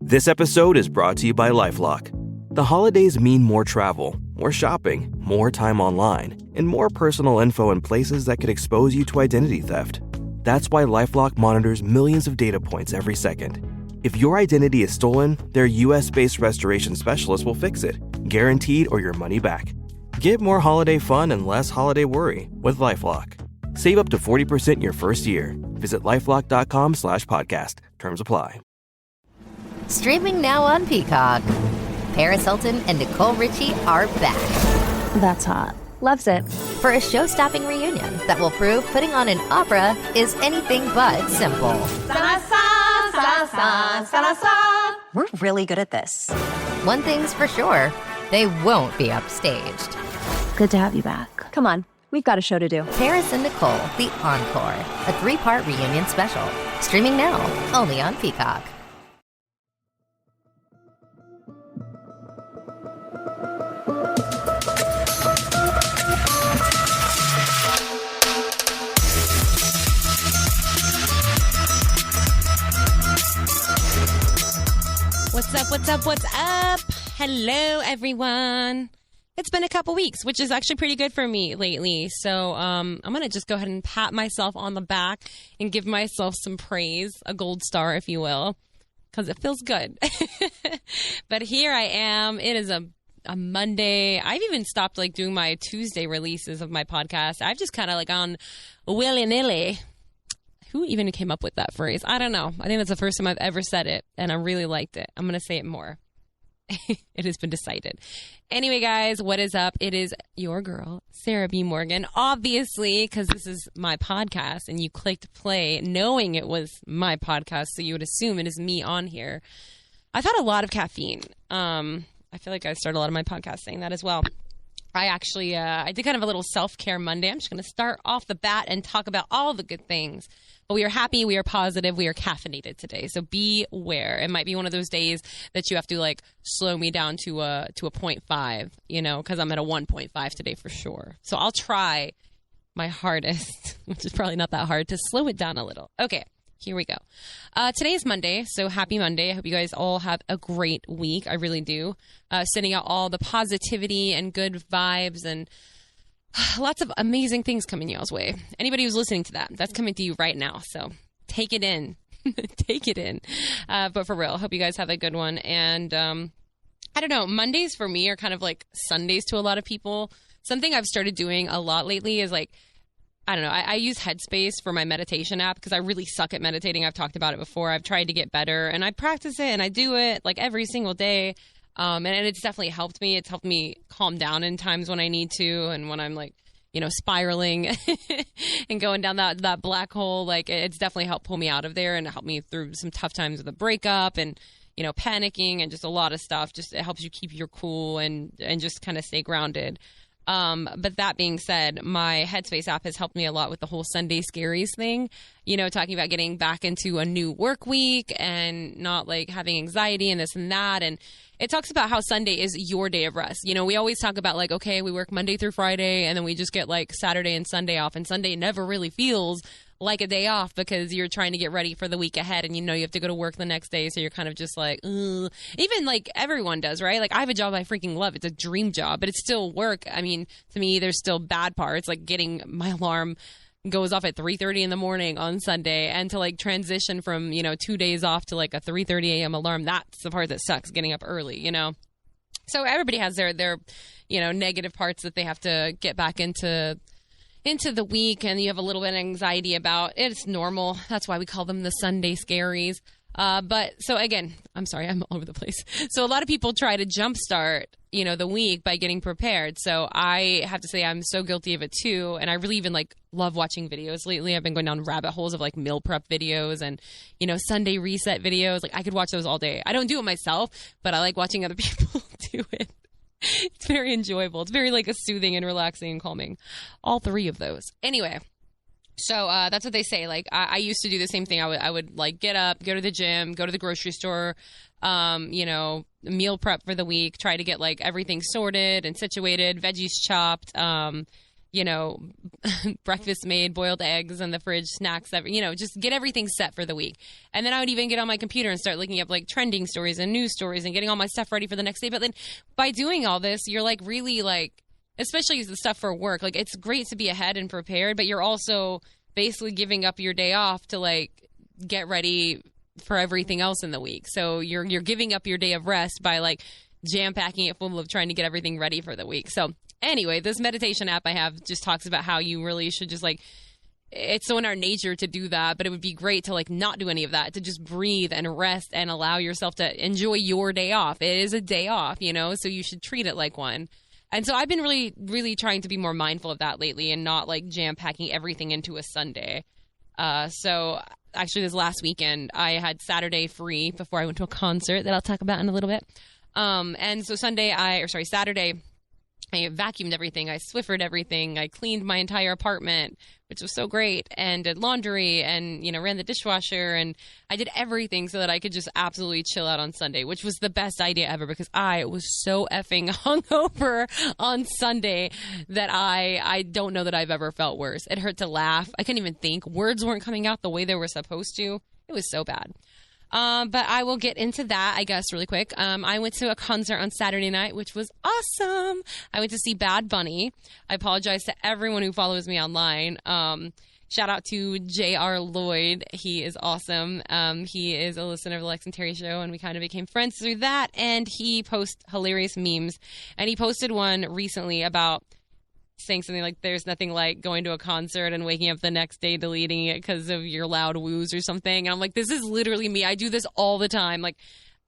This episode is brought to you by LifeLock. The holidays mean more travel, more shopping, more time online, and more personal info in places that could expose you to identity theft. That's why LifeLock monitors millions of data points every second. If your identity is stolen, their US-based restoration specialist will fix it, guaranteed or your money back. Get more holiday fun and less holiday worry with LifeLock. Save up to 40% your first year. Visit LifeLock.com/podcast. Terms apply. Streaming now on Peacock. Paris Hilton and Nicole Richie are back. That's hot. Loves it. For a show-stopping reunion that will prove putting on an opera is anything but simple. We're really good at this. One thing's for sure, they won't be upstaged. Good to have you back. Come on, we've got a show to do. Paris and Nicole, The Encore, a 3-part reunion special. Streaming now, only on Peacock. What's up? Hello, everyone. It's been a couple weeks, which is actually pretty good for me lately. So I'm going to just go ahead and pat myself on the back and give myself some praise, a gold star, if you will, because it feels good. But here I am. It is a Monday. I've even stopped doing my Tuesday releases of my podcast. I've just kind of gone willy-nilly. Who even came up with that phrase? I don't know. I think that's the first time I've ever said it, and I really liked it. I'm going to say it more. It has been decided. Anyway, guys, what is up? It is your girl, Sarah B. Morgan, obviously, because this is my podcast, and you clicked play knowing it was my podcast, so you would assume it is me on here. I've had a lot of caffeine. I feel like I start a lot of my podcasts saying that as well. I actually, I did kind of a little self-care Monday. I'm just going to start off the bat and talk about all the good things. But we are happy, we are positive, we are caffeinated today. So beware. It might be one of those days that you have to slow me down to a 0.5, because I'm at a 1.5 today for sure. So I'll try my hardest, which is probably not that hard, to slow it down a little. Okay. Here we go. Today is Monday, so happy Monday. I hope you guys all have a great week. I really do. Sending out all the positivity and good vibes and lots of amazing things coming y'all's way. Anybody who's listening to that, that's coming to you right now. So take it in. Take it in. But for real, hope you guys have a good one. And I don't know, Mondays for me are kind of like Sundays to a lot of people. Something I've started doing a lot lately is I don't know. I use Headspace for my meditation app because I really suck at meditating. I've talked about it before. I've tried to get better, and I practice it, and I do it every single day. And it's definitely helped me. It's helped me calm down in times when I need to, and when I'm spiraling and going down that black hole. It's definitely helped pull me out of there and help me through some tough times with a breakup and panicking and just a lot of stuff. Just it helps you keep your cool and just kind of stay grounded. But that being said, my Headspace app has helped me a lot with the whole Sunday scaries thing, talking about getting back into a new work week and not having anxiety and this and that. And it talks about how Sunday is your day of rest. We always talk about okay, we work Monday through Friday and then we just get Saturday and Sunday off, and Sunday never really feels like a day off because you're trying to get ready for the week ahead and you have to go to work the next day, so you're kind of just ugh. Even everyone does, right? I have a job I freaking love. It's a dream job, but it's still work. I mean, to me, there's still bad parts, getting my alarm goes off at 3:30 in the morning on Sunday, and to transition from 2 days off to a 3:30 a.m. alarm. That's the part that sucks, getting up early. So everybody has their negative parts that they have to get back into the week, and you have a little bit of anxiety about. It's normal. That's why we call them the Sunday scaries. But so again, I'm sorry, I'm all over the place. So a lot of people try to jumpstart, the week by getting prepared. So I have to say I'm so guilty of it too. And I really even love watching videos lately. I've been going down rabbit holes of meal prep videos and, Sunday reset videos. I could watch those all day. I don't do it myself, but I like watching other people do it. It's very enjoyable. It's very soothing and relaxing and calming. All three of those. Anyway. So that's what they say. I used to do the same thing. I would get up, go to the gym, go to the grocery store, meal prep for the week, try to get everything sorted and situated, veggies chopped, breakfast made, boiled eggs in the fridge, snacks, just get everything set for the week. And then I would even get on my computer and start looking up like trending stories and news stories and getting all my stuff ready for the next day. But then by doing all this, you're like really like, especially the stuff for work, like it's great to be ahead and prepared, but you're also basically giving up your day off to like get ready for everything else in the week. So you're giving up your day of rest by like jam packing it full of trying to get everything ready for the week. So anyway, this meditation app I have just talks about how you really should just like, it's so in our nature to do that, but it would be great to like not do any of that, to just breathe and rest and allow yourself to enjoy your day off. It is a day off, so you should treat it like one. And so I've been really, really trying to be more mindful of that lately and not like jam packing everything into a Sunday. So actually this last weekend I had Saturday free before I went to a concert that I'll talk about in a little bit. And so Saturday, I vacuumed everything. I Swiffered everything. I cleaned my entire apartment, which was so great, and did laundry and, ran the dishwasher. And I did everything so that I could just absolutely chill out on Sunday, which was the best idea ever because I was so effing hungover on Sunday that I don't know that I've ever felt worse. It hurt to laugh. I couldn't even think. Words weren't coming out the way they were supposed to. It was so bad. But I will get into that, I guess, really quick. I went to a concert on Saturday night, which was awesome. I went to see Bad Bunny. I apologize to everyone who follows me online. Shout out to J.R. Lloyd. He is awesome. He is a listener of the Lex and Terry Show, and we kind of became friends through that. And he posts hilarious memes. And he posted one recently about saying something like, there's nothing like going to a concert and waking up the next day deleting it because of your loud woos or something. And I'm like, this is literally me. I do this all the time. Like,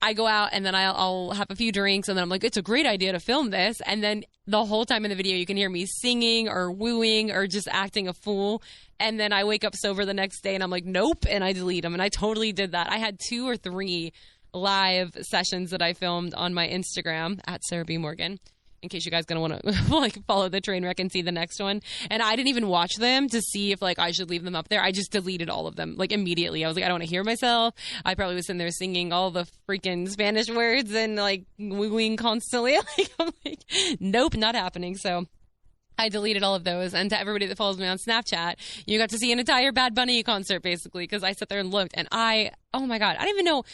I go out and then I'll have a few drinks and then I'm like, it's a great idea to film this. And then the whole time in the video, you can hear me singing or wooing or just acting a fool. And then I wake up sober the next day and I'm like, nope. And I delete them. And I totally did that. I had 2 or 3 live sessions that I filmed on my Instagram at Sarah B. Morgan, in case you guys gonna want to like follow the train wreck and see the next one. And I didn't even watch them to see if like I should leave them up there. I just deleted all of them like immediately. I was like, I don't want to hear myself. I probably was sitting there singing all the freaking Spanish words and like wooing constantly. Like, I'm like, nope, not happening. So I deleted all of those. And to everybody that follows me on Snapchat, you got to see an entire Bad Bunny concert basically because I sat there and looked and oh my God, I don't even know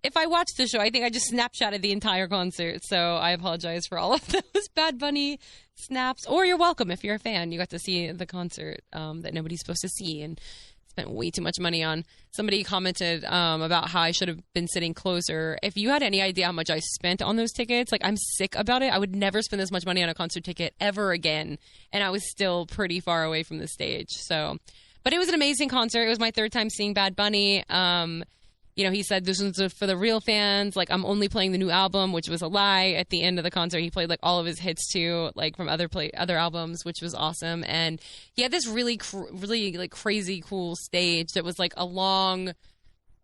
if I watched the show. I think I just Snapchatted the entire concert. So I apologize for all of those Bad Bunny snaps. Or you're welcome if you're a fan. You got to see the concert that nobody's supposed to see and spent way too much money on. Somebody commented about how I should have been sitting closer. If you had any idea how much I spent on those tickets, like I'm sick about it. I would never spend this much money on a concert ticket ever again. And I was still pretty far away from the stage. So, but it was an amazing concert. It was my 3rd time seeing Bad Bunny. He said this was for the real fans. Like, I'm only playing the new album, which was a lie. At the end of the concert, he played like all of his hits too, like from other albums, which was awesome. And he had this really like crazy cool stage that was like a long,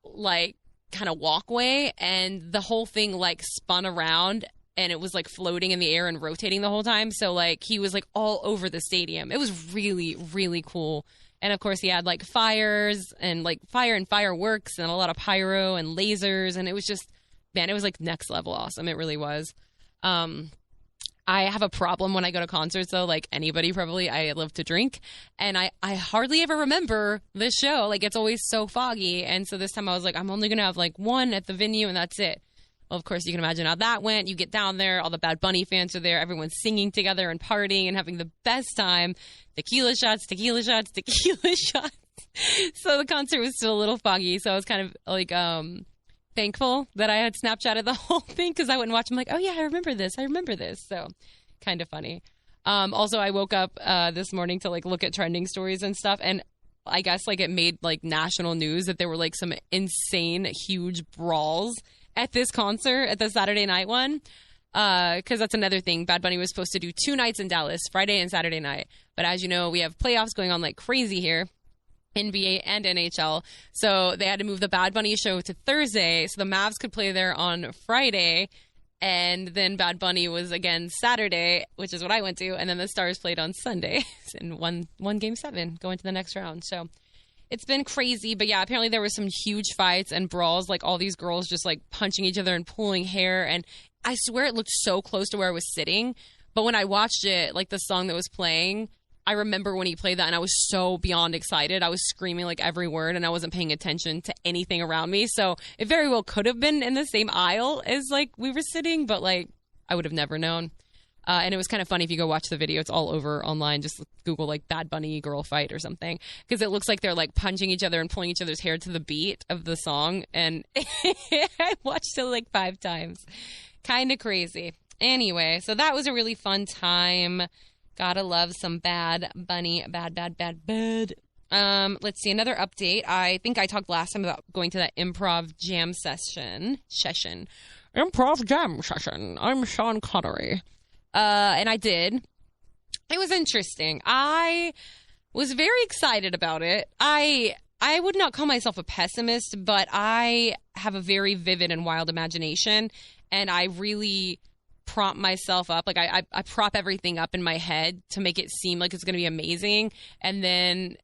like kind of walkway, and the whole thing like spun around. And it was like floating in the air and rotating the whole time. So like he was like all over the stadium. It was really, really cool. And of course he had like fires and like fire and fireworks and a lot of pyro and lasers. And it was just, man, it was like next level awesome. It really was. I have a problem when I go to concerts though, like anybody probably. I love to drink and I hardly ever remember this show. Like it's always so foggy. And so this time I was like, I'm only going to have like one at the venue and that's it. Well, of course, you can imagine how that went. You get down there, all the Bad Bunny fans are there, everyone's singing together and partying and having the best time. Tequila shots, tequila shots, tequila shots. So the concert was still a little foggy. So I was kind of like thankful that I had Snapchatted the whole thing because I wouldn't watch. I'm like, oh yeah, I remember this. So kind of funny. Also, I woke up this morning to like look at trending stories and stuff, and I guess like it made like national news that there were like some insane, huge brawls at this concert, at the Saturday night one, because that's another thing. Bad Bunny was supposed to do 2 nights in Dallas, Friday and Saturday night. But as you know, we have playoffs going on like crazy here, NBA and NHL. So they had to move the Bad Bunny show to Thursday so the Mavs could play there on Friday. And then Bad Bunny was again Saturday, which is what I went to. And then the Stars played on Sunday and won Game 7, going to the next round. So it's been crazy, but yeah, apparently there were some huge fights and brawls, like all these girls just like punching each other and pulling hair. And I swear it looked so close to where I was sitting. But when I watched it, like the song that was playing, I remember when he played that and I was so beyond excited. I was screaming like every word and I wasn't paying attention to anything around me. So it very well could have been in the same aisle as like we were sitting, but like I would have never known. And it was kind of funny if you go watch the video. It's all over online. Just Google like Bad Bunny girl fight or something, because it looks like they're like punching each other and pulling each other's hair to the beat of the song. And I watched it like 5 times. Kind of crazy. Anyway, so that was a really fun time. Gotta love some Bad Bunny. Bad. Let's see, another update. I think I talked last time about going to that improv jam session. Improv jam session. I'm Sean Connery. And I did. It was interesting. I was very excited about it. I would not call myself a pessimist, but I have a very vivid and wild imagination, and I really prompt myself up. Like I prop everything up in my head to make it seem like it's going to be amazing, and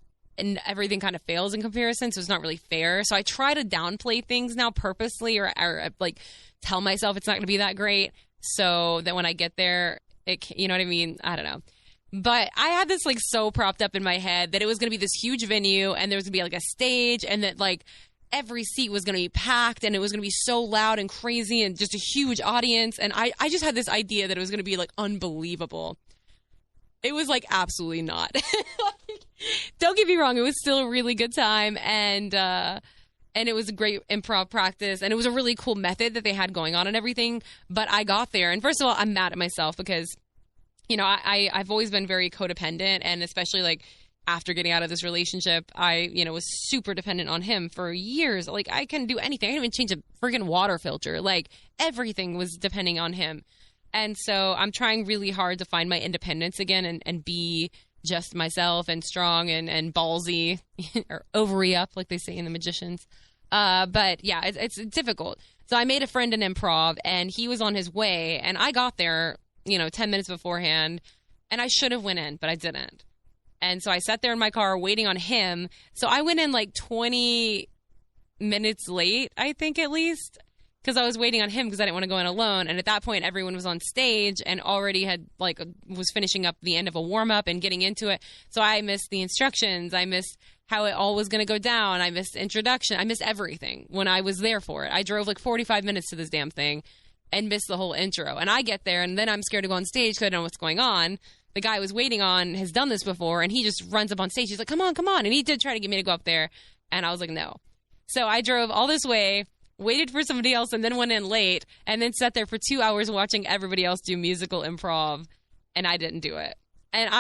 everything kind of fails in comparison, so it's not really fair. So I try to downplay things now purposely, or like tell myself it's not going to be that great, so that when I get there, you know what I mean? I don't know. But I had this like so propped up in my head that it was going to be this huge venue, and there was going to be like a stage, and that like every seat was going to be packed, and it was going to be so loud and crazy and just a huge audience. And I just had this idea that it was going to be like unbelievable. It was like absolutely not. Don't get me wrong. It was still a really good time. And it was a great improv practice, and it was a really cool method that they had going on and everything. But I got there, and first of all, I'm mad at myself because, you know, I've always been very codependent, and especially like after getting out of this relationship, I, you know, was super dependent on him for years. Like I couldn't do anything. I didn't even change a friggin' water filter. Like everything was depending on him. And so I'm trying really hard to find my independence again and be just myself and strong and ballsy or ovary up, like they say in The Magicians. But yeah, it's difficult. So I made a friend in improv, and he was on his way, and I got there, you know, 10 minutes beforehand, and I should have went in, but I didn't. And so I sat there in my car waiting on him. So I went in like 20 minutes late, I think, at least, because I was waiting on him because I didn't want to go in alone. And at that point, everyone was on stage and already had like was finishing up the end of a warm up and getting into it. So I missed the instructions. I missed how it all was going to go down. I missed the introduction. I missed everything when I was there for it. I drove like 45 minutes to this damn thing and missed the whole intro. And I get there, and then I'm scared to go on stage because I don't know what's going on. The guy I was waiting on has done this before, and he just runs up on stage. He's like, come on. And he did try to get me to go up there, and I was like, no. So I drove all this way, waited for somebody else, and then went in late, and then sat there for 2 hours watching everybody else do musical improv, and I didn't do it. And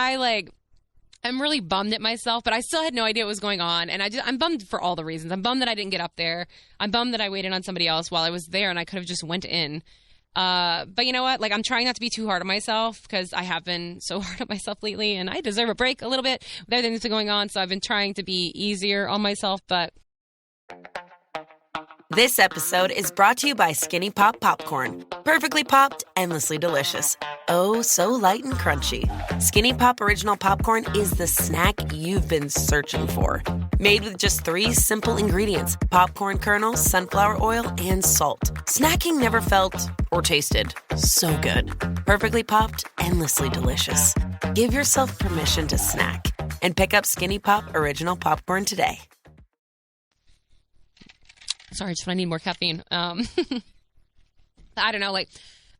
I'm really bummed at myself, but I still had no idea what was going on, and I'm bummed for all the reasons. I'm bummed that I didn't get up there. I'm bummed that I waited on somebody else while I was there, and I could have just went in. But you know what? Like, I'm trying not to be too hard on myself because I have been so hard on myself lately, and I deserve a break a little bit with everything that's been going on. So I've been trying to be easier on myself, but. This episode is brought to you by Skinny Pop Popcorn. Perfectly popped, endlessly delicious. Oh, so light and crunchy. Skinny Pop Original Popcorn is the snack you've been searching for. Made with just 3 simple ingredients: popcorn kernels, sunflower oil, and salt. Snacking never felt or tasted so good. Perfectly popped, endlessly delicious. Give yourself permission to snack and pick up Skinny Pop Original Popcorn today. Sorry, just when I need more caffeine. I don't know, like,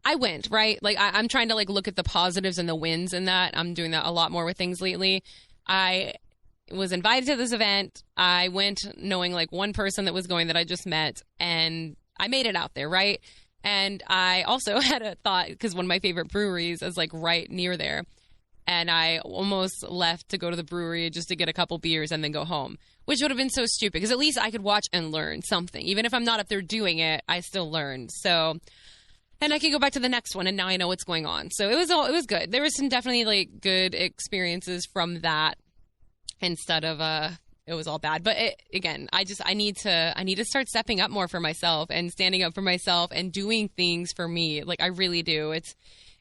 I went, right? Like, I'm trying to, like, look at the positives and the wins in that. I'm doing that a lot more with things lately. I was invited to this event. I went knowing, like, one person that was going that I just met, and I made it out there, right? And I also had a thought, because one of my favorite breweries is, like, right near there. And I almost left to go to the brewery just to get a couple beers and then go home, which would have been so stupid because at least I could watch and learn something. Even if I'm not up there doing it, I still learned. So, and I can go back to the next one, and now I know what's going on. So it was good. There was some definitely like good experiences from that instead of it was all bad. But again, I need to start stepping up more for myself and standing up for myself and doing things for me. Like I really do.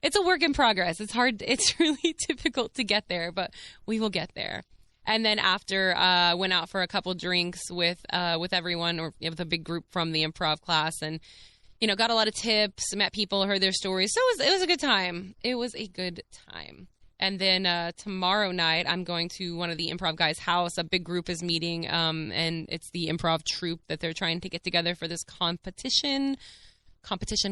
It's a work in progress. It's hard. It's really difficult to get there, but we will get there. And then after, went out for a couple drinks with everyone, or with a big group from the improv class, and got a lot of tips, met people, heard their stories. So it was a good time. It was a good time. And then tomorrow night, I'm going to one of the improv guys' house. A big group is meeting, and it's the improv troupe that they're trying to get together for this competition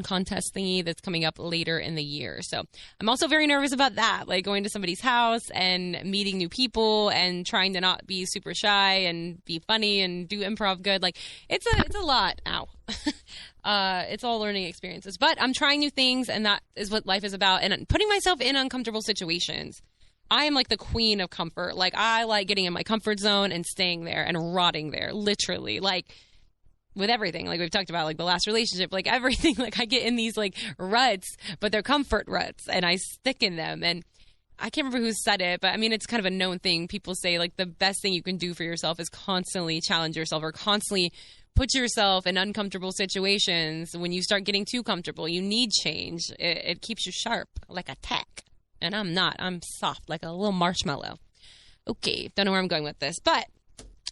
contest thingy that's coming up later in the year. So I'm also very nervous about that, like going to somebody's house and meeting new people and trying to not be super shy and be funny and do improv good. Like it's a lot. Ow. It's all learning experiences, but I'm trying new things, and that is what life is about, and putting myself in uncomfortable situations. I am like the queen of comfort. Like I like getting in my comfort zone and staying there and rotting there, literally, like with everything. Like we've talked about, like the last relationship, like everything, like I get in these like ruts, but they're comfort ruts and I stick in them. And I can't remember who said it, but I mean, it's kind of a known thing. People say like the best thing you can do for yourself is constantly challenge yourself or constantly put yourself in uncomfortable situations. When you start getting too comfortable, you need change. It keeps you sharp like a tack. And I'm not. I'm soft like a little marshmallow. Okay, don't know where I'm going with this, but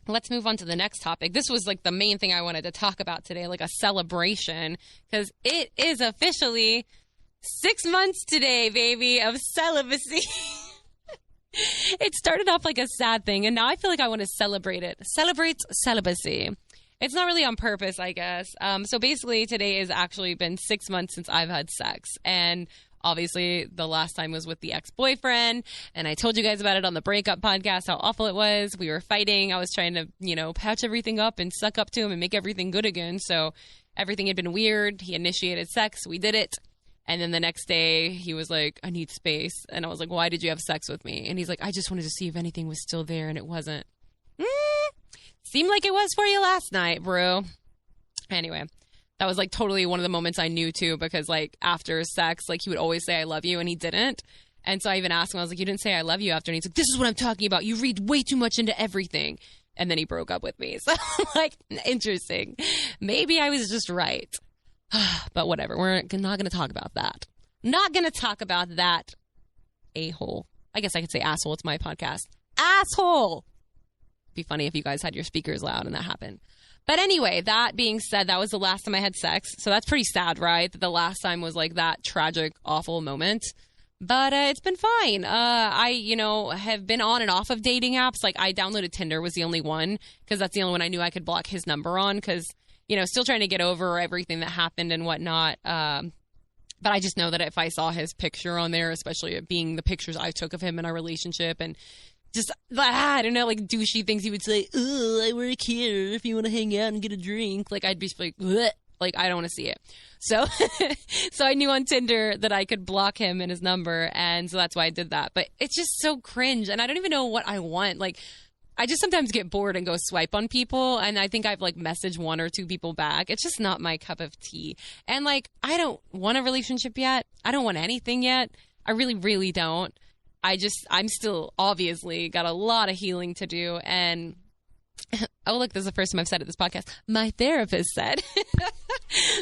let's move on to the next topic. This was like the main thing I wanted to talk about today, like a celebration, because it is officially 6 months today, baby, of celibacy. It started off like a sad thing, and now I feel like I want to celebrate it. Celebrate celibacy. It's not really on purpose, I guess. So basically, today has actually been 6 months since I've had sex, and obviously, the last time was with the ex-boyfriend, and I told you guys about it on the breakup podcast, how awful it was. We were fighting. I was trying to, patch everything up and suck up to him and make everything good again. So everything had been weird. He initiated sex. We did it. And then the next day, he was like, I need space. And I was like, why did you have sex with me? And he's like, I just wanted to see if anything was still there, and it wasn't. Seemed like it was for you last night, bro. Anyway. That was like totally one of the moments I knew too, because like after sex, like he would always say I love you, and he didn't. And so I even asked him, I was like, you didn't say I love you after. And he's like, this is what I'm talking about. You read way too much into everything. And then he broke up with me. So like, interesting. Maybe I was just right. But whatever. We're not going to talk about that. Not going to talk about that a-hole. I guess I could say asshole. It's my podcast. Asshole. It'd be funny if you guys had your speakers loud and that happened. But anyway, that being said, that was the last time I had sex. So that's pretty sad, right? That the last time was like that tragic, awful moment. But it's been fine. I have been on and off of dating apps. Like I downloaded Tinder, was the only one, because that's the only one I knew I could block his number on, because, still trying to get over everything that happened and whatnot. But I just know that if I saw his picture on there, especially it being the pictures I took of him in our relationship, and just, I don't know, like douchey things he would say, I work here if you want to hang out and get a drink. Like, I'd be like, bleh. Like, I don't want to see it. So, so I knew on Tinder that I could block him and his number. And so that's why I did that. But it's just so cringe. And I don't even know what I want. Like, I just sometimes get bored and go swipe on people. And I think I've like messaged 1 or 2 people back. It's just not my cup of tea. And like, I don't want a relationship yet. I don't want anything yet. I really, really don't. I'm still obviously got a lot of healing to do. And oh, look, this is the first time I've said it this podcast. My therapist said,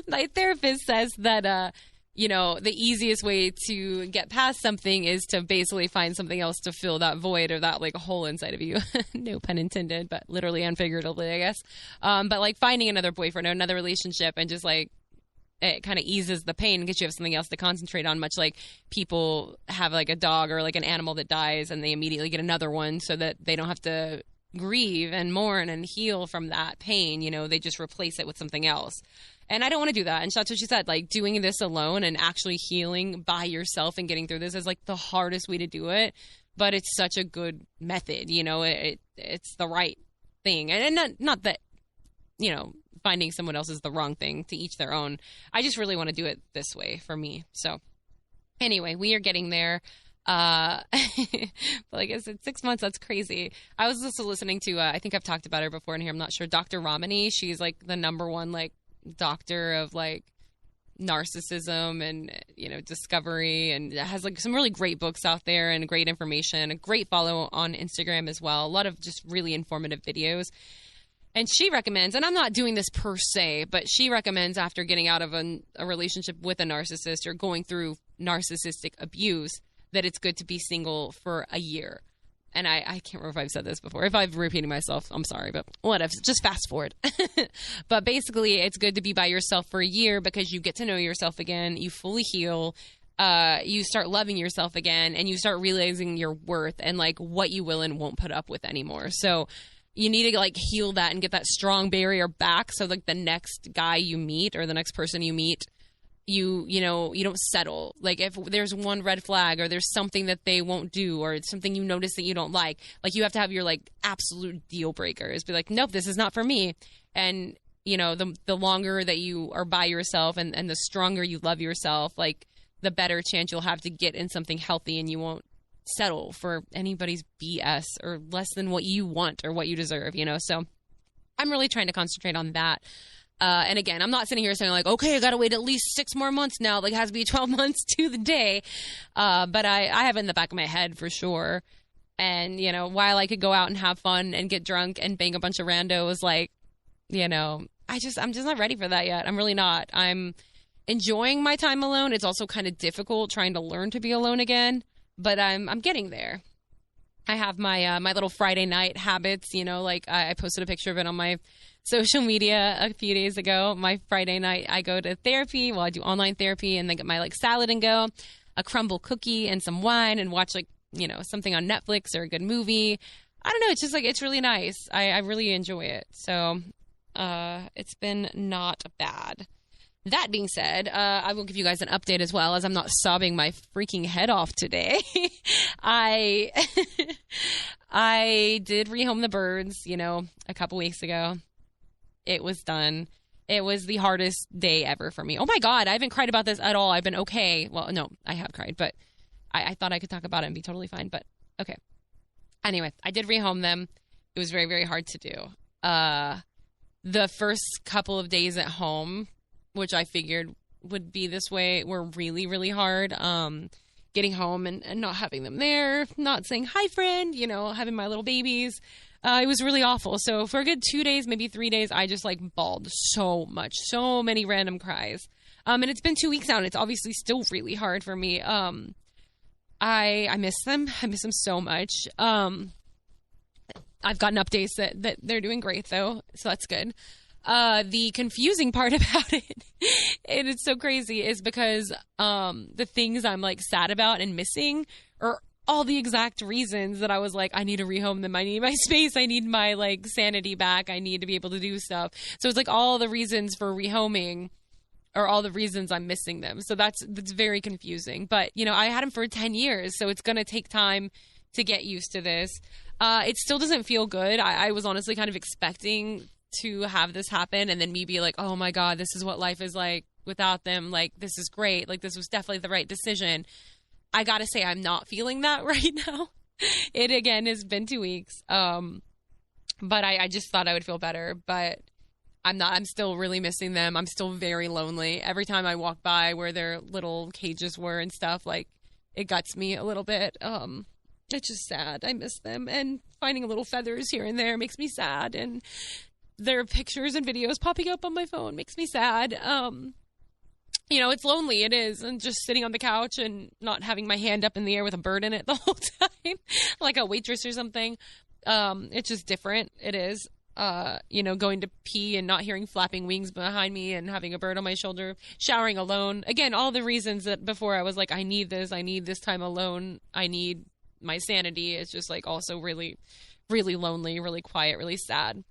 my therapist says that, the easiest way to get past something is to basically find something else to fill that void or that like hole inside of you. No pun intended, but literally and figuratively, I guess. But like finding another boyfriend or another relationship and just like, it kind of eases the pain because you have something else to concentrate on, much like people have like a dog or like an animal that dies and they immediately get another one so that they don't have to grieve and mourn and heal from that pain. They just replace it with something else. And I don't want to do that. And that's what she said, like doing this alone and actually healing by yourself and getting through this is like the hardest way to do it. But it's such a good method, it's the right thing. And not that, finding someone else is the wrong thing, to each their own. I just really want to do it this way for me. So anyway, we are getting there. But like I said, 6 months, that's crazy. I was also listening to, I think I've talked about her before in here, I'm not sure, Dr. Ramani. She's like the #1 like doctor of like narcissism and, discovery, and has like some really great books out there and great information, a great follow on Instagram as well. A lot of just really informative videos. And she recommends, and I'm not doing this per se, but she recommends after getting out of a relationship with a narcissist or going through narcissistic abuse, that it's good to be single for a year. And I can't remember if I've said this before. If I've repeated myself, I'm sorry, but whatever. Just fast forward. But basically, it's good to be by yourself for a year because you get to know yourself again. You fully heal. you start loving yourself again, and you start realizing your worth and like what you will and won't put up with anymore. So you need to like heal that and get that strong barrier back. So like the next guy you meet or the next person you meet, you don't settle. Like if there's one red flag or there's something that they won't do or it's something you notice that you don't like you have to have your like absolute deal breakers. Be like, nope, this is not for me. And the longer that you are by yourself and the stronger you love yourself, like the better chance you'll have to get in something healthy, and you won't settle for anybody's BS or less than what you want or what you deserve, So I'm really trying to concentrate on that. And again, I'm not sitting here saying like, okay, I got to wait at least 6 more months now. Like it has to be 12 months to the day. But I have it in the back of my head for sure. And, while I could go out and have fun and get drunk and bang a bunch of randos, like, I'm just not ready for that yet. I'm really not. I'm enjoying my time alone. It's also kind of difficult trying to learn to be alone again, but I'm getting there. I have my my little Friday night habits, like I posted a picture of it on my social media a few days ago. My Friday night, I go to therapy. Well, I do online therapy and then get my like salad and go, a crumble cookie and some wine and watch like, something on Netflix or a good movie. I don't know. It's just like, it's really nice. I really enjoy it. So it's been not bad. That being said, I will give you guys an update as well, as I'm not sobbing my freaking head off today. I did rehome the birds, a couple weeks ago. It was done. It was the hardest day ever for me. Oh my God, I haven't cried about this at all. I've been okay. Well, no, I have cried, but I thought I could talk about it and be totally fine, but okay. Anyway, I did rehome them. It was very, very hard to do. The first couple of days at home, which I figured would be this way, were really, really hard. Getting home and not having them there, not saying, hi, friend, having my little babies. It was really awful. So for a good 2 days, maybe 3 days, I just like bawled so much, so many random cries. And it's been 2 weeks now, and it's obviously still really hard for me. I miss them. I miss them so much. I've gotten updates that they're doing great, though, so that's good. The confusing part about it, and it's so crazy, is because the things I'm like sad about and missing are all the exact reasons that I was like, I need to rehome them. I need my space. I need my like sanity back. I need to be able to do stuff. So it's like all the reasons for rehoming are all the reasons I'm missing them. So that's very confusing. But, I had them for 10 years, so it's going to take time to get used to this. It still doesn't feel good. I was honestly kind of expecting to have this happen and then me be like, oh my God, this is what life is like without them. Like, this is great. Like, this was definitely the right decision. I gotta say, I'm not feeling that right now. It, again, has been 2 weeks. But I just thought I would feel better, but I'm not. I'm still really missing them. I'm still very lonely. Every time I walk by where their little cages were and stuff, like, it guts me a little bit. It's just sad. I miss them, and finding little feathers here and there makes me sad, and their pictures and videos popping up on my phone makes me sad. It's lonely. It is. And just sitting on the couch and not having my hand up in the air with a bird in it the whole time, like a waitress or something. It's just different. It is. Going to pee and not hearing flapping wings behind me and having a bird on my shoulder, showering alone. Again, all the reasons that before I was like, I need this time alone. I need my sanity. It's just like also really, really lonely, really quiet, really sad.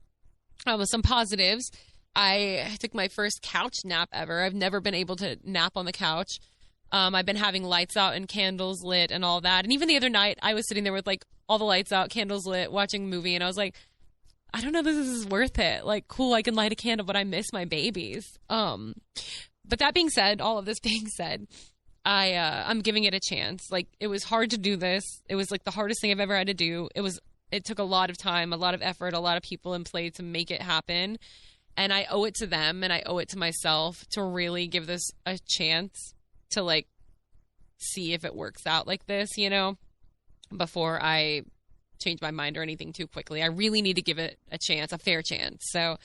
With some positives, I took my first couch nap ever. I've never been able to nap on the couch. I've been having lights out and candles lit and all that. And even the other night, I was sitting there with like all the lights out, candles lit, watching a movie. And I was like, I don't know if this is worth it. Like, cool, I can light a candle, but I miss my babies. But that being said, all of this being said, I'm giving it a chance. Like, it was hard to do this. It was like the hardest thing I've ever had to do. It took a lot of time, a lot of effort, a lot of people in play to make it happen. And I owe it to them and I owe it to myself to really give this a chance to like see if it works out like this, before I change my mind or anything too quickly. I really need to give it a chance, a fair chance. So,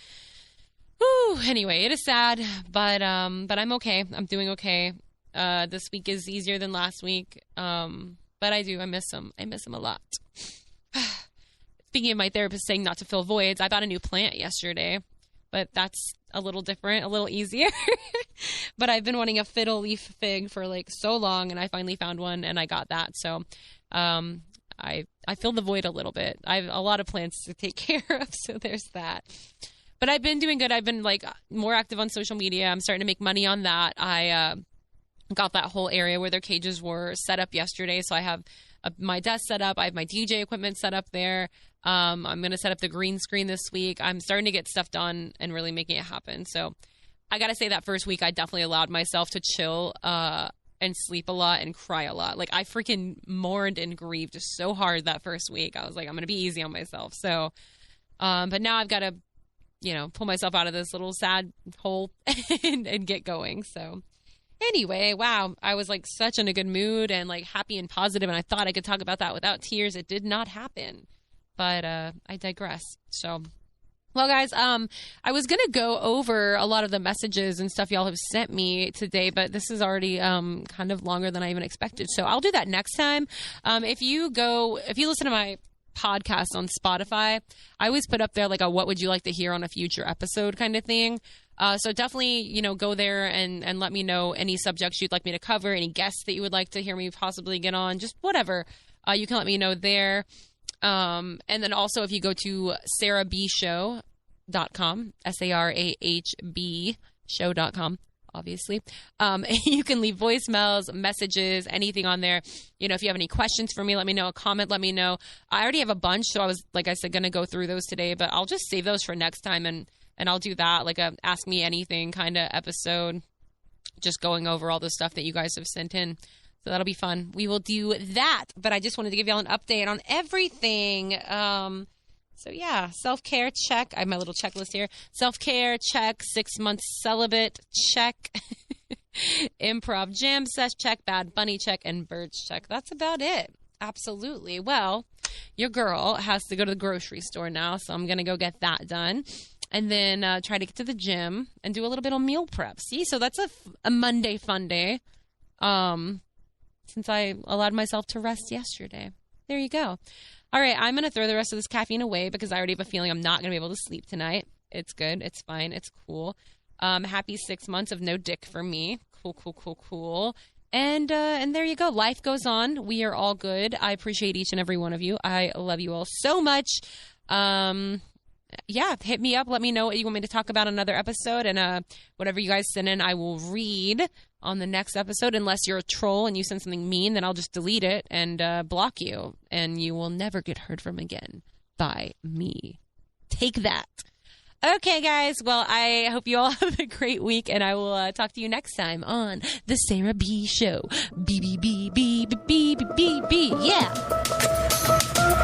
anyway, it is sad, but I'm okay. I'm doing okay. This week is easier than last week. But I miss them. I miss them a lot. Speaking of my therapist saying not to fill voids, I bought a new plant yesterday, but that's a little different, a little easier. But I've been wanting a fiddle leaf fig for like so long, and I finally found one, and I got that. So I filled the void a little bit. I have a lot of plants to take care of, so there's that. But I've been doing good. I've been like more active on social media. I'm starting to make money on that. I got that whole area where their cages were set up yesterday, so I have my desk set up. I have my DJ equipment set up there. I'm going to set up the green screen this week. I'm starting to get stuff done and really making it happen. So I got to say that first week, I definitely allowed myself to chill and sleep a lot and cry a lot. Like I freaking mourned and grieved so hard that first week. I was like, I'm going to be easy on myself. So, but now I've got to, pull myself out of this little sad hole and get going. So anyway, wow. I was like such in a good mood and like happy and positive, and I thought I could talk about that without tears. It did not happen, but I digress. So, well, guys, I was going to go over a lot of the messages and stuff y'all have sent me today, but this is already kind of longer than I even expected. So I'll do that next time. If you listen to my podcast on Spotify, I always put up there like a what would you like to hear on a future episode kind of thing. So definitely, go there and let me know any subjects you'd like me to cover, any guests that you would like to hear me possibly get on, just whatever. You can let me know there. And then also if you go to sarahbshow.com, SARAHB show.com, obviously. You can leave voicemails, messages, anything on there. If you have any questions for me, let me know. A comment, let me know. I already have a bunch, so I was, like I said, going to go through those today, but I'll just save those for next time, and I'll do that, like a Ask Me Anything kind of episode, just going over all the stuff that you guys have sent in. So that'll be fun. We will do that, but I just wanted to give y'all an update on everything. So yeah, self-care check. I have my little checklist here. Self-care check, 6 months celibate check, improv jam sesh check, Bad Bunny check, and birds check. That's about it. Absolutely. Well, your girl has to go to the grocery store now, so I'm going to go get that done. And then try to get to the gym and do a little bit of meal prep. See, so that's a Monday fun day since I allowed myself to rest yesterday. There you go. All right, I'm going to throw the rest of this caffeine away because I already have a feeling I'm not going to be able to sleep tonight. It's good. It's fine. It's cool. Happy 6 months of no dick for me. Cool. And there you go. Life goes on. We are all good. I appreciate each and every one of you. I love you all so much. Yeah, hit me up. Let me know what you want me to talk about in another episode. And whatever you guys send in, I will read on the next episode. Unless you're a troll and you send something mean, then I'll just delete it and block you. And you will never get heard from again by me. Take that. Okay, guys. Well, I hope you all have a great week. And I will talk to you next time on The Sarah B Show. B. Yeah.